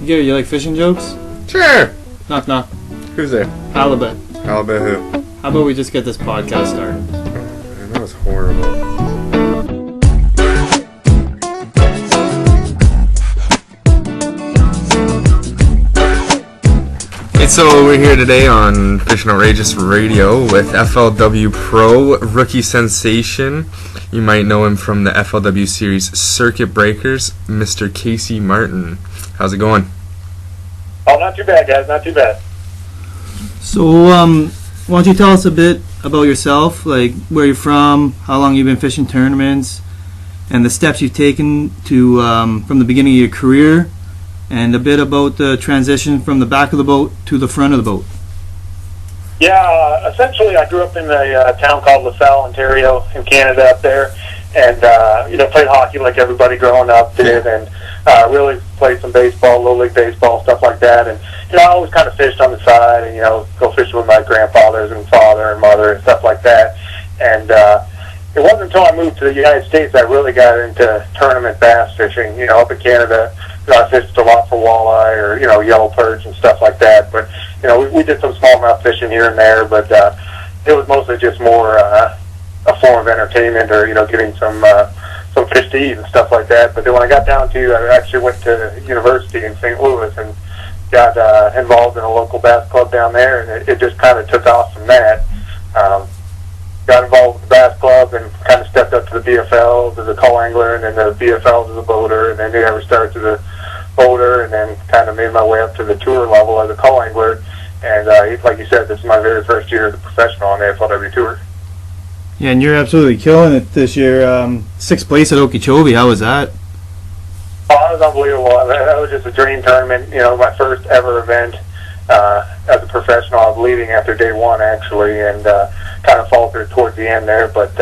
Gary, you like fishing jokes? Sure. Knock knock. Who's there? Halibut. Halibut who? How about we just get this podcast started? That was horrible. So we're here today on Fishing Outrageous Radio with FLW Pro rookie sensation. You might know him from the FLW series Circuit Breakers, Mr. Casey Martin. How's it going? Oh, not too bad, guys. Not too bad. So, why don't you tell us a bit about yourself, like where you're from, how long you've been fishing tournaments, and the steps you've taken to from the beginning of your career, and a bit about the transition from the back of the boat to the front of the boat. Yeah, essentially I grew up in a town called LaSalle, Ontario, in Canada up there, and, played hockey like everybody growing up did, and really played some baseball, Little League baseball, stuff like that, and, I always kind of fished on the side, and, go fishing with my grandfathers and father and mother and stuff like that, and it wasn't until I moved to the United States that I really got into tournament bass fishing, up in Canada. I fished a lot for walleye or, yellow perch and stuff like that. But, we did some smallmouth fishing here and there, but it was mostly just more a form of entertainment or, getting some fish to eat and stuff like that. But then when I got down to, I actually went to university in St. Louis and got involved in a local bass club down there, and it just kind of took off from that. Got involved with the bass club and kind of stepped up to the BFLs as a call angler, and then the BFLs as a boater, and then I ever started to the boater, and then kind of made my way up to the tour level as a call angler. And like you said, this is my very first year as a professional on the FLW Tour. Yeah, and you're absolutely killing it this year. 6th place at Okeechobee. How was that? Oh, that was unbelievable. That was just a dream tournament. My first ever event as a professional. I was leading after day one, actually, and kind of faltered towards the end there. But,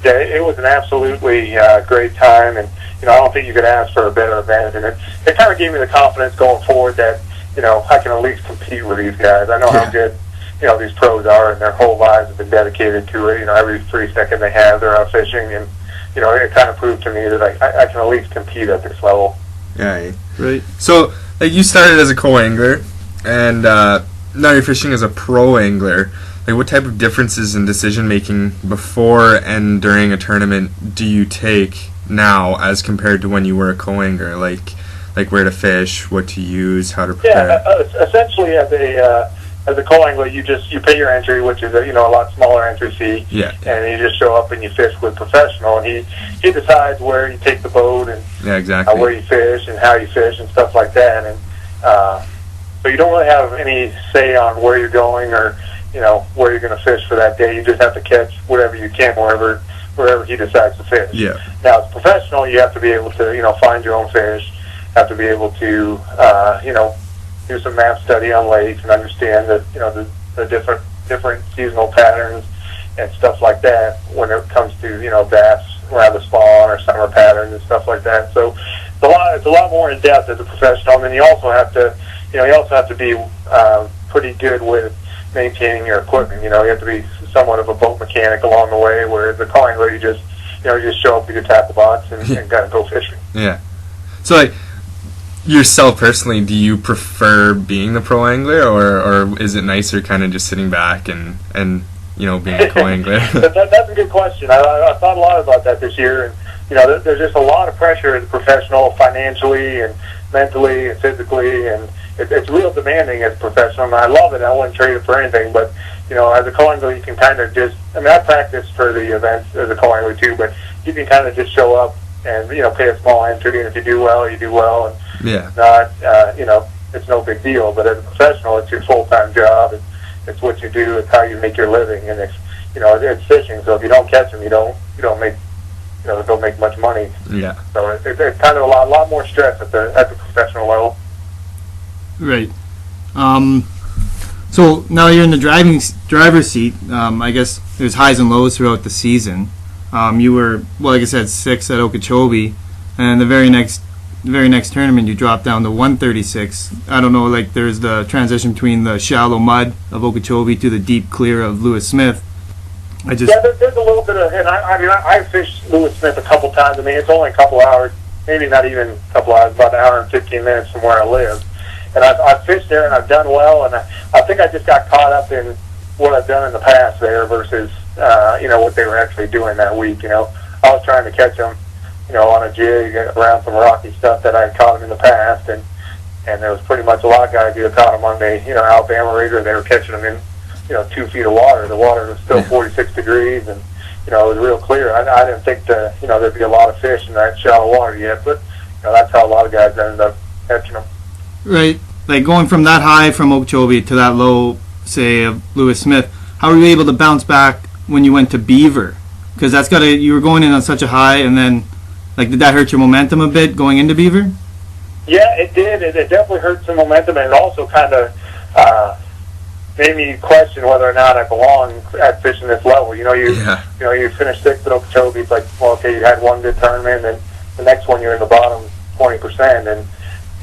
it was an absolutely great time, and, I don't think you could ask for a better event. And it kind of gave me the confidence going forward that, I can at least compete with these guys. I know how good, these pros are, and their whole lives have been dedicated to it. Every 3 seconds they have, they're out fishing, and, it kind of proved to me that I can at least compete at this level. Yeah. Right. So, you started as a co-angler, and now you're fishing as a pro angler. What type of differences in decision-making before and during a tournament do you take now as compared to when you were a co-angler? Like where to fish, what to use, how to prepare? Yeah, essentially as a co-angler, you pay your entry, which is a lot smaller entry fee. Yeah. And you just show up and you fish with professional, and he decides where you take the boat and exactly where you fish and how you fish and stuff like that. And so you don't really have any say on where you're going or where you're going to fish for that day. You just have to catch whatever you can wherever he decides to fish. Yeah. Now, as a professional, you have to be able to find your own fish. Have to be able to do some map study on lakes and understand the different seasonal patterns and stuff like that when it comes to bass around the spawn or summer patterns and stuff like that. So it's a lot more in depth as a professional. And then you also have to be pretty good with maintaining your equipment. You have to be somewhat of a boat mechanic along the way, where the call angler, you just show up, you can tap the box and kind of go fishing. Yeah. So yourself personally, do you prefer being the pro angler, or is it nicer kind of just sitting back and being a co angler? That's a good question. I thought a lot about that this year, and there's just a lot of pressure as a professional, financially and mentally and physically, and it's real demanding as a professional, and I love it. I wouldn't trade it for anything, but, as a co-angler, you can kind of just, I practice for the events as a co-angler too, but you can kind of just show up and, pay a small entry, and if you do well, you do well, and not, it's no big deal. But as a professional, it's your full-time job, it's what you do, it's how you make your living, and it's fishing, so if you don't catch them, you don't make much money. Yeah. So it's kind of a lot more stress at the professional level. Right. So now you're in the driver's seat. I guess there's highs and lows throughout the season. You were, like I said, 6th at Okeechobee, and the very next tournament you dropped down to 136. I don't know, there's the transition between the shallow mud of Okeechobee to the deep clear of Lewis Smith. There's a little bit of, and I fished Lewis Smith a couple times. It's only a couple hours, maybe not even a couple hours, about an hour and 15 minutes from where I live. and I've fished there and I've done well, and I think I just got caught up in what I've done in the past there versus what they were actually doing that week. I was trying to catch them, on a jig around some rocky stuff that I had caught them in the past, and there was pretty much a lot of guys who had caught them on the Alabama rigger. They were catching them in 2 feet of water. The water was still 46 degrees, and it was real clear. I didn't think there'd be a lot of fish in that shallow water yet, but that's how a lot of guys ended up catching them. Right, like going from that high from Okeechobee to that low, say, of Lewis Smith. How were you able to bounce back when you went to Beaver? Because you were going in on such a high, and then, did that hurt your momentum a bit going into Beaver? Yeah, it did. It definitely hurt some momentum, and it also kind of made me question whether or not I belong at fishing this level. You finished 6th at Okeechobee. It's like, well, okay, you had one good tournament, and the next one you're in the bottom 20%,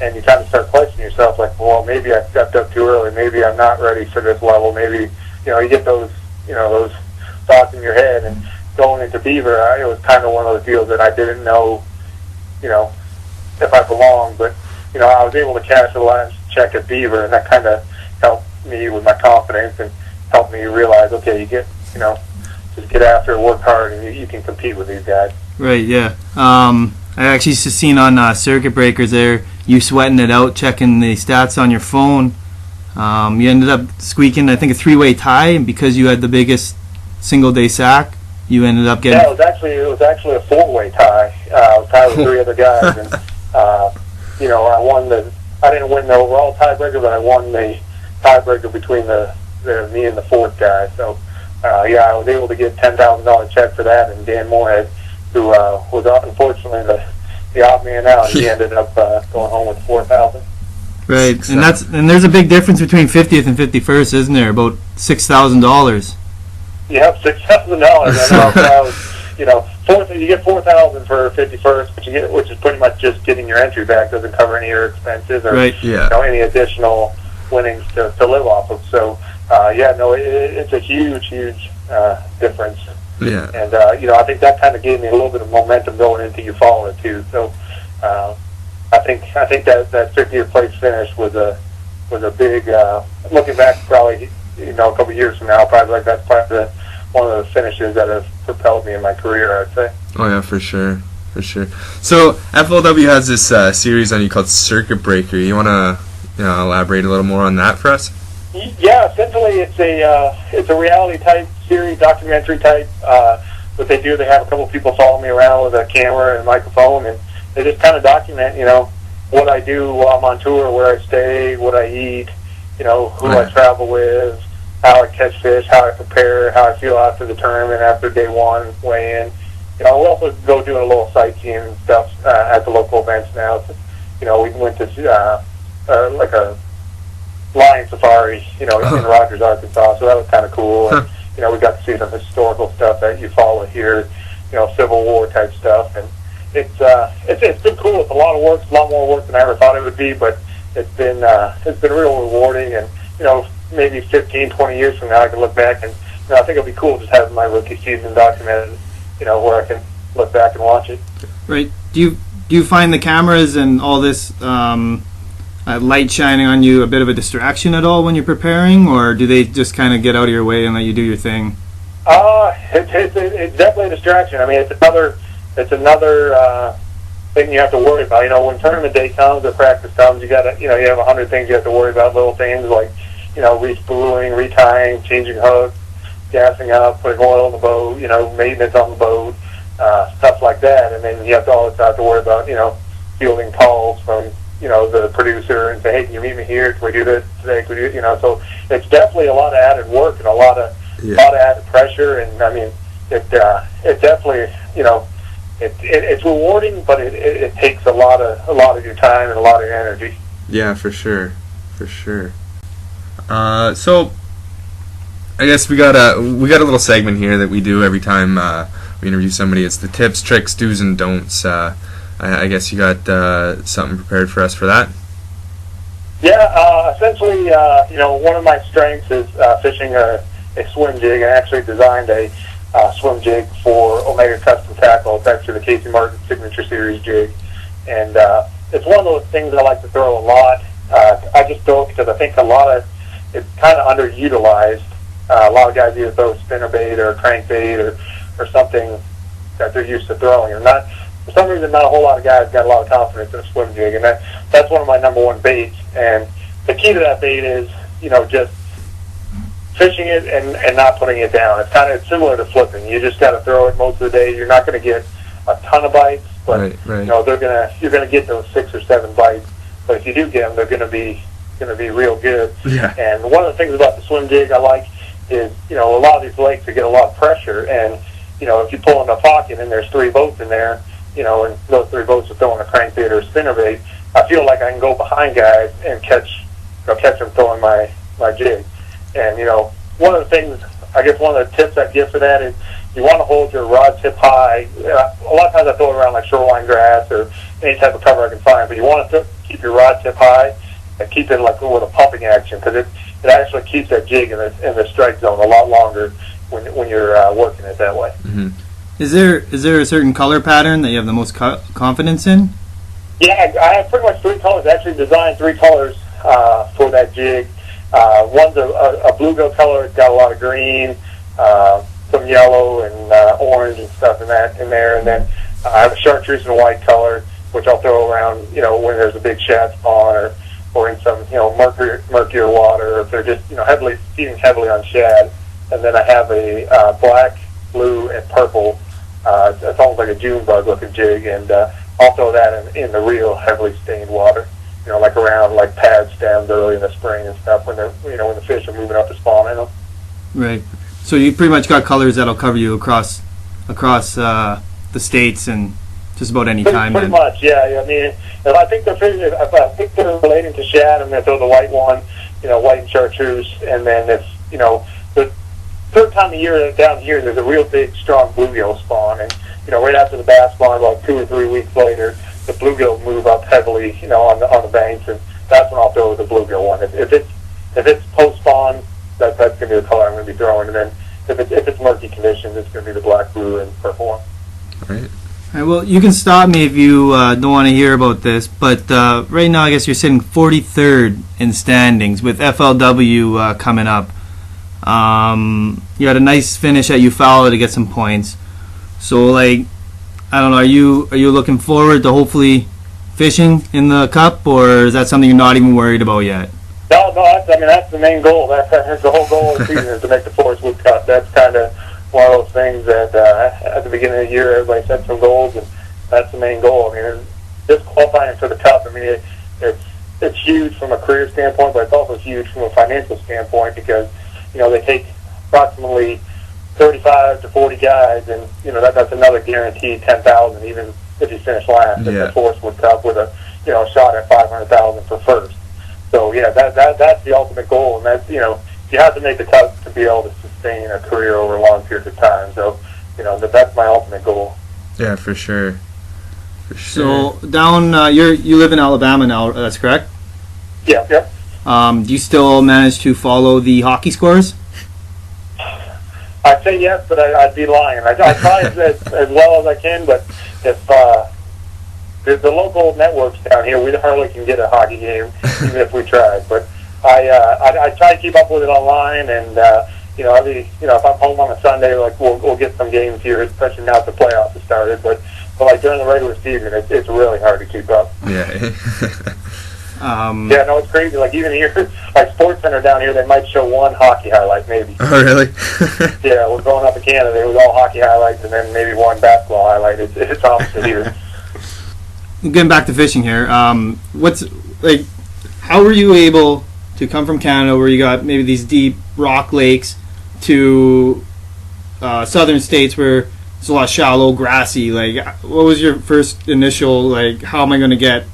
and you kind of start questioning yourself, like, well, maybe I stepped up too early. Maybe I'm not ready for this level. Maybe, you get those thoughts in your head. And going into Beaver, it was kind of one of those deals that I didn't know, if I belonged. But, I was able to cash a last check at Beaver, and that kind of helped me with my confidence and helped me realize, okay, you get, just get after it, work hard, and you can compete with these guys. Right, yeah. I actually seen on Circuit Breakers there, you sweating it out, checking the stats on your phone. You ended up squeaking, I think, a 3-way tie, and because you had the biggest single-day sack, you ended up getting... Yeah, it was actually a 4-way tie. I was tied with 3 other guys, and I won I didn't win the overall tiebreaker, but I won the tiebreaker between me and the 4th guy. So, I was able to get $10,000 check for that, and Dan Moorhead, who was unfortunately the odd man out, he ended up going home with $4,000. Right, and there's a big difference between 50th and 51st, isn't there? About $6,000. Yeah, $6,000. I was, you get $4,000 for 51st, which is pretty much just getting your entry back. Doesn't cover any of your expenses or any additional winnings to live off of. So, it's a huge difference. Yeah. And I think that kind of gave me a little bit of momentum going into Eufaula too. So, I think that 50th place finish was a big. Looking back, probably a couple years from now, probably that's probably one of the finishes that have propelled me in my career, I'd say. Oh yeah, for sure. So FLW has this series on you called Circuit Breaker. You want to elaborate a little more on that for us? Yeah, essentially it's a reality type series, documentary type. What they do, they have a couple people follow me around with a camera and a microphone, and they just kind of document, what I do while I'm on tour, where I stay, what I eat, who I travel with, how I catch fish, how I prepare, how I feel after the tournament, after day one, weigh-in. We also go doing a little sightseeing and stuff at the local events now. So, we went to like a lion safari, in Rogers, Arkansas, so that was kind of cool. And, we got to see some historical stuff that you follow here, Civil War type stuff, and it's been cool. It's a lot of work, a lot more work than I ever thought it would be, but it's been real rewarding. And maybe 15, 20 years from now, I can look back and I think it'll be cool just having my rookie season documented. Where I can look back and watch it. Right. Do you find the cameras and all this light shining on you a bit of a distraction at all when you're preparing, or do they just kind of get out of your way and let you do your thing? It's definitely a distraction. I mean, it's another thing you have to worry about. When tournament day comes or practice comes, you got you have 100 things you have to worry about. Little things like respooling, retying, changing hooks, gassing up, putting oil on the boat, maintenance on the boat, stuff like that. And then you have to always have to worry about fielding calls from the producer and say, hey, can you meet me here? Can we do this today? Can we do, so it's definitely a lot of added work and a lot of added pressure. And I mean, it definitely, it's rewarding, but it takes a lot of your time and a lot of your energy. Yeah, for sure. So I guess we got a little segment here that we do every time we interview somebody. It's the tips, tricks, do's, and don'ts. I guess you got something prepared for us for that? Yeah, essentially, one of my strengths is fishing a swim jig. I actually designed a swim jig for Omega Custom Tackle. It's actually the Casey Martin Signature Series jig. And it's one of those things I like to throw a lot. I just throw it because I think it's kind of underutilized. A lot of guys either throw spinnerbait or crankbait or something that they're used to throwing. And for some reason, not a whole lot of guys got a lot of confidence in a swim jig, and that's one of my number one baits. And the key to that bait is, just fishing it and not putting it down. It's kind of similar to flipping. You just got to throw it most of the day. You're not going to get a ton of bites, but right. you're gonna get those 6 or 7 bites. But if you do get them, they're going to be real good. Yeah. And one of the things about the swim jig I like is, a lot of these lakes, they get a lot of pressure, and if you pull in a pocket and there's 3 boats in there, and those 3 boats are throwing a crankbait or a spinnerbait, I feel like I can go behind guys and catch them throwing my jig. And one of the things, I guess one of the tips I give for that is you want to hold your rod tip high. A lot of times I throw it around like shoreline grass or any type of cover I can find, but you want to keep your rod tip high and keep it like with a pumping action, because it actually keeps that jig in the strike zone a lot longer when you're working it that way. Mm-hmm. Is there a certain color pattern that you have the most confidence in? Yeah, I have pretty much 3 colors. I actually designed 3 colors for that jig. One's a bluegill color. It's got a lot of green, some yellow and orange and stuff in there. And then I have a chartreuse and white color, which I'll throw around, when there's a big shad spawn or in some, murkier water, or if they're just, feeding heavily on shad. And then I have a black, blue, and purple. It's almost like a June bug looking jig, and I'll throw that in the real heavily stained water. Like around like pad stems early in the spring and stuff when when the fish are moving up to spawn in them. Right. So you pretty much got colors that'll cover you across the states and just about any time. Pretty much, yeah. I mean, if I think they're relating to shad, I'm going to throw the white one, white and chartreuse, and then if the third time of year down here, there's a real big, strong bluegill spawn, and right after the bass spawn, about 2 or 3 weeks later, the bluegill move up heavily, on the banks, and that's when I'll throw the bluegill one. If it's post spawn, that's going to be the color I'm going to be throwing, and then if it's murky conditions, it's going to be the black, blue, and purple one. All right. All right, well, you can stop me if you don't want to hear about this, but right now I guess you're sitting 43rd in standings with FLW coming up. You had a nice finish at Eufaula to get some points. So, I don't know, are you looking forward to hopefully fishing in the Cup, or is that something you're not even worried about yet? No, that's the main goal. That's the whole goal of the season is to make the Forest Wood Cup. That's kind of one of those things that at the beginning of the year everybody set some goals, and that's the main goal. I mean, just qualifying for the Cup, I mean, it's huge from a career standpoint, but it's also huge from a financial standpoint because, they take approximately 35 to 40 guys, and that's another guaranteed $10,000, even if you finish last in the Forest Wood Cup with a shot at $500,000 for first. So that's the ultimate goal, and that's you have to make the Cup to be able to sustain a career over a long period of time. So that's my ultimate goal. Yeah, for sure. So down, you live in Alabama now. That's correct. Yeah. Yep. Do you still manage to follow the hockey scores? I'd say yes, but I'd be lying. I try as well as I can, but if the local networks down here, we hardly can get a hockey game, even if we tried. But I try to keep up with it online, and if I'm home on a Sunday, we'll get some games here, especially now that the playoffs have started. But during the regular season, it's really hard to keep up. Yeah. It's crazy. Even here, Sports Center down here, they might show one hockey highlight, maybe. Oh, really? Yeah, we're growing up in Canada. It was all hockey highlights, and then maybe one basketball highlight. It's opposite here. Getting back to fishing here, how were you able to come from Canada, where you got maybe these deep rock lakes, to southern states where it's a lot shallow, grassy? What was your first initial how am I going to get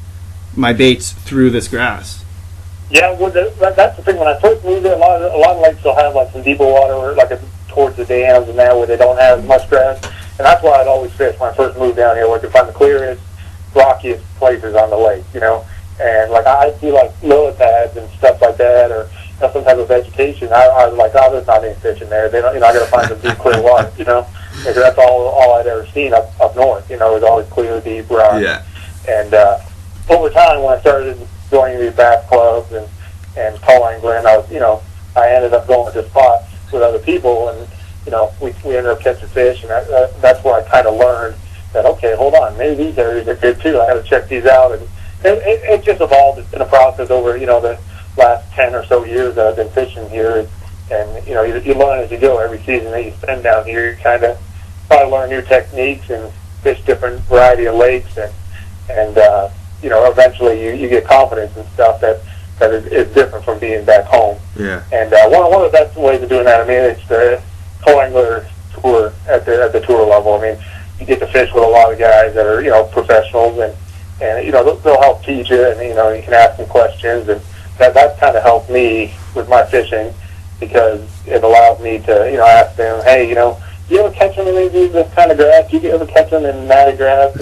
my baits through this grass? Yeah, well, that's the thing. When I first moved there, a lot of lakes will have some deeper water, towards the dams and that, where they don't have much grass. And that's why I'd always fish when I first moved down here, where I could find the clearest, rockiest places on the lake, And I see lily pads and stuff like that, or some type of vegetation. I was like, there's not any fish in there. They don't, I got to find some deep, clear water, Because that's all I'd ever seen up north. It was always clear, deep rock. Yeah. And over time, when I started, joining these bass clubs and pole angling. I ended up going to spots with other people, and we ended up catching fish, and that's where I kind of learned that, okay, hold on, maybe these areas are good too. I got to check these out, and it just evolved. It's been a process over the last 10 or so years that I've been fishing here, and you learn as you go. Every season that you spend down here, you kind of probably learn new techniques and fish different variety of lakes, and eventually you get confidence and stuff that is different from being back home. Yeah. And one of the best ways of doing that, I mean, it's the co-angler tour at the tour level. I mean, you get to fish with a lot of guys that are professionals, and they'll help teach you, and you can ask them questions, and that kind of helped me with my fishing, because it allows me to ask them, hey, you ever catch them in this kind of grass? Do you ever catch them in matted grass?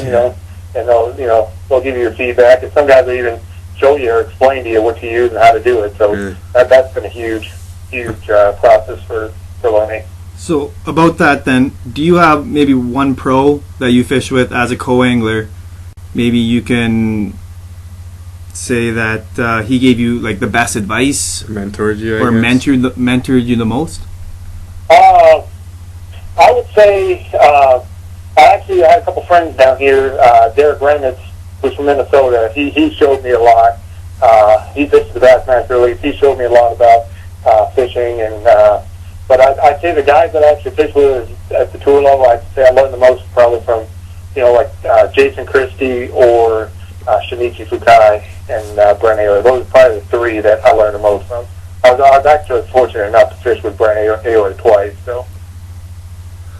And they'll give you your feedback, and some guys will even show you or explain to you what to use and how to do it. So that's been a huge process for learning. So about that then, do you have maybe one pro that you fish with as a co-angler? Maybe you can say that he gave you like the best advice, Mentored you, or mentored you the most? I would say I had a couple friends down here. Derek Reynolds, who's from Minnesota. He showed me a lot. He fished the Bassmaster League. He showed me a lot about fishing, and but I'd say the guys that I actually fish with at the tour level, I'd say I learned the most probably from Jason Christie or Shinichi Fukai and Brent Ayler. Those are probably the three that I learned the most from. I was actually fortunate enough to fish with Brent Ayler twice. So.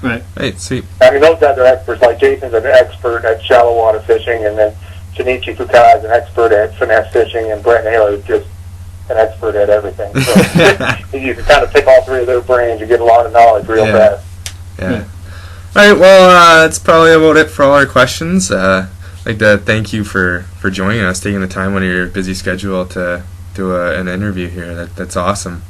Right. Hey, sweet. I mean, those guys are experts. Like Jason's an expert at shallow water fishing, and then Shinichi Fukai is an expert at finesse fishing, and Brent Ayler is just an expert at everything. So you can kind of pick all three of their brains and get a lot of knowledge real fast. Yeah. All right, well, that's probably about it for all our questions. I'd like to thank you for joining us, taking the time out of your busy schedule to do an interview here. That's awesome.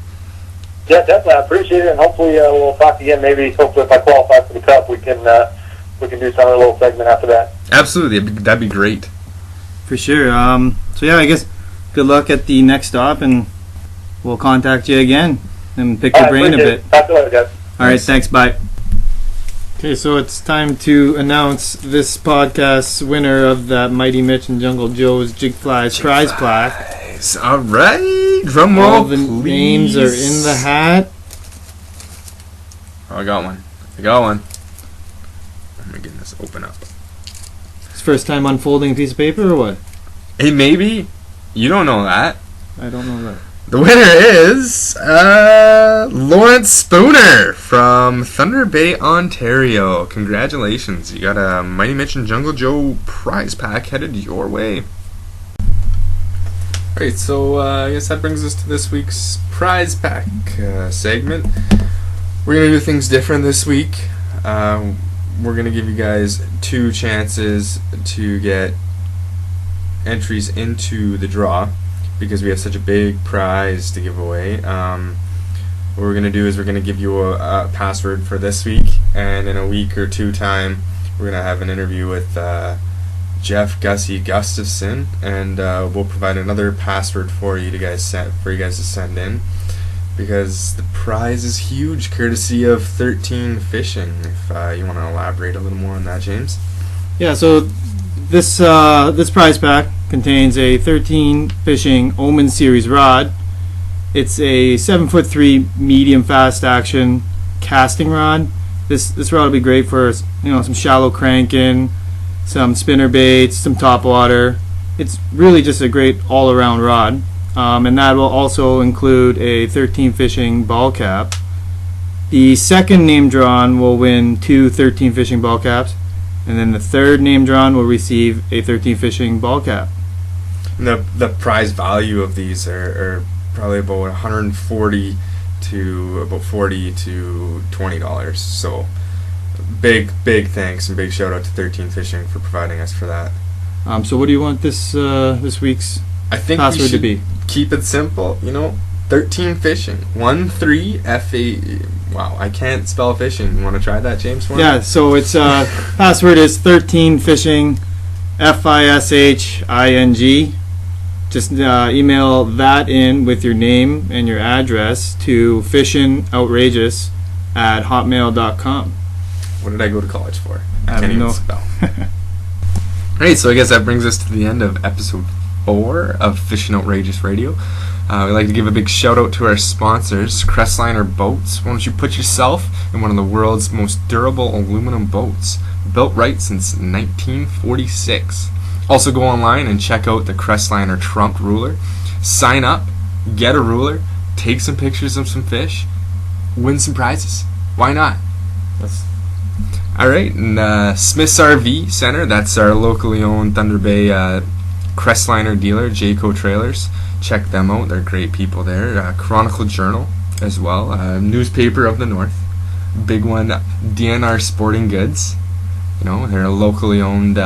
Yeah, definitely. I appreciate it, and hopefully we'll talk again. Hopefully if I qualify for the Cup, we can do some other little segment after that. Absolutely, that'd be great. For sure. So yeah, I guess good luck at the next stop, and we'll contact you again and pick your brain a bit. Talk to you later, guys. All right, thanks. Bye. Okay, so it's time to announce this podcast's winner of that Mighty Mitch and Jungle Joe's Jig Flies prize plaque. All right, drum roll, all the please. names are in the hat. Oh, I got one. Oh my goodness, open up. It's first time unfolding a piece of paper or what? Hey, maybe you don't know that. I don't know that. The winner is Lawrence Spooner from Thunder Bay, Ontario. Congratulations. You got a Mighty Mitch and Jungle Joe prize pack headed your way. Alright, so I guess that brings us to this week's prize pack segment. We're going to do things different this week. We're going to give you guys 2 chances to get entries into the draw, because we have such a big prize to give away. What we're going to do is we're going to give you a password for this week, and in a week or 2 time, we're going to have an interview with Jeff Gussie Gustafson, and we'll provide another password for you guys to send in, because the prize is huge, courtesy of 13 Fishing. If you want to elaborate a little more on that, James. Yeah, so this prize pack contains a 13 Fishing Omen Series rod. It's a 7'3" medium fast action casting rod. This rod will be great for some shallow cranking, some spinner baits, some top water. It's really just a great all around rod. And that will also include a 13 Fishing ball cap. The second name drawn will win 2 13 Fishing ball caps, and then the third name drawn will receive a 13 Fishing ball cap. And the prize value of these are probably about 140 to about $40 to $20. So big thanks and big shout out to 13 Fishing for providing us for that. So what do you want this week's I think password we should to be? Keep it simple, 13 Fishing, 13 FA. Wow, I can't spell fishing. You want to try that, James? For me? Yeah. So its password is 13 Fishing, FISHING. just email that in with your name and your address to fishinoutrageous@hotmail.com. What did I go to college for? I Can't don't even know. spell. Alright, so I guess that brings us to the end of episode 4 of Fishing Outrageous Radio. We'd like to give a big shout out to our sponsors, Crestliner Boats. Why don't you put yourself in one of the world's most durable aluminum boats, built right since 1946. Also go online and check out the Crestliner Trunk Ruler. Sign up, get a ruler, take some pictures of some fish, win some prizes. Why not? Alright, and Smith's RV Center, that's our locally owned Thunder Bay Crestliner dealer, Jayco Trailers. Check them out, they're great people there. Chronicle Journal as well, Newspaper of the North. Big one, DNR Sporting Goods. You know, they're a locally owned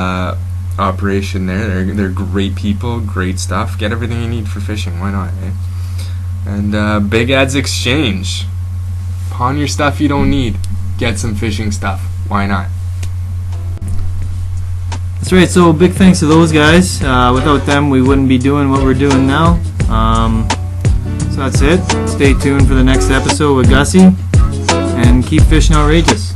operation there. They're great people, great stuff. Get everything you need for fishing, why not, eh? And Big Ads Exchange. Pawn your stuff you don't need. Get some fishing stuff. Why not? That's right. So big thanks to those guys. Without them, we wouldn't be doing what we're doing now. So that's it. Stay tuned for the next episode with Gussie, and keep fishing outrageous.